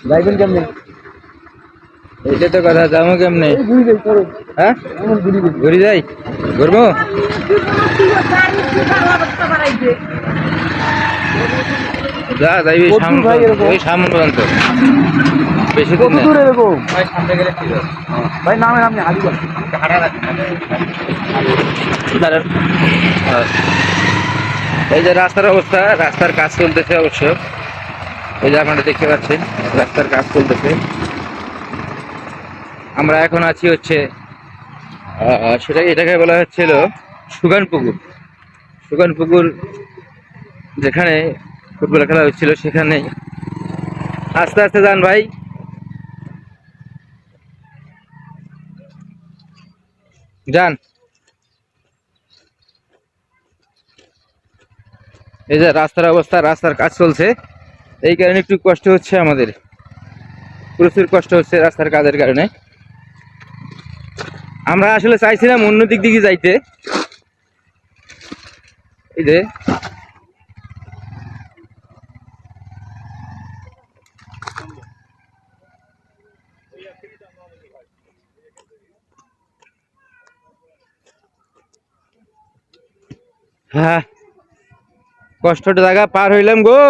যাইবেন কেমনে? এটা তো কথা, যাবো কেমনে? হ্যাঁ, ঘুরি যাই, ঘুরবো। যা যাইবি ওই সামনে পর্যন্ত, বেশি দূর না। এরকম ভাই সামনে গেলে ঠিক আছে। ভাই নামে আপনি হাঁটি দাঁড়ান। এই যে রাস্তার অবস্থা, রাস্তার কাজ চলতেছে অবশ্য। এই যে আপনারা দেখতে পাচ্ছেন রাস্তার কাজ চলতেছে। আমরা এখন আছি হচ্ছে এটাকে বলা হচ্ছিল সুগানপুকুর। সুগানপুকুর যেখানে ফুটবল খেলা হচ্ছিল সেখানে। আস্তে আস্তে যান ভাই। যান। এই যে রাস্তার অবস্থা, রাস্তার কাজ চলছে, এই কারণে একটু কষ্ট হচ্ছে আমাদের, প্রচুর কষ্ট হচ্ছে রাস্তার কাজের কারণে। আমরা আসলে চাইছিলাম অন্য দিক দিকে যাইতে। এই যে হ্যাঁ, কষ্টটা জায়গা পার হইলাম গো।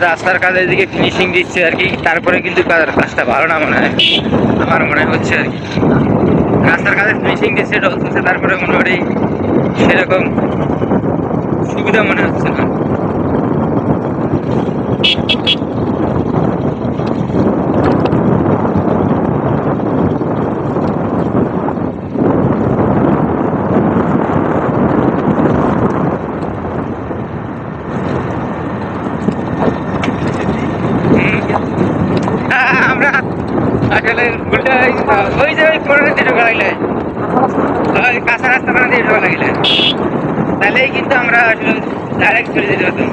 রাস্তার কাজ এদিকে ফিনিশিং দিচ্ছে আর কি, তারপরে কিন্তু কাজটা ভালো না মনে হয়, আমার মনে হচ্ছে আর কি। রাস্তার কাজে ফিনিশিং দিচ্ছে, চলতেছে, তারপরে মোটামুটি সেরকম সুবিধা মনে হচ্ছে না। আমরা আসলে ওই যে ওই পুরোনো দিয়ে ঢোকা লাগলে, ওই কাঁচা রাস্তা বানা দিয়ে ঢোকা লাগলে, তাহলেই কিন্তু আমরা আসলে ডাইরেক্ট চলে যেতে পারতাম।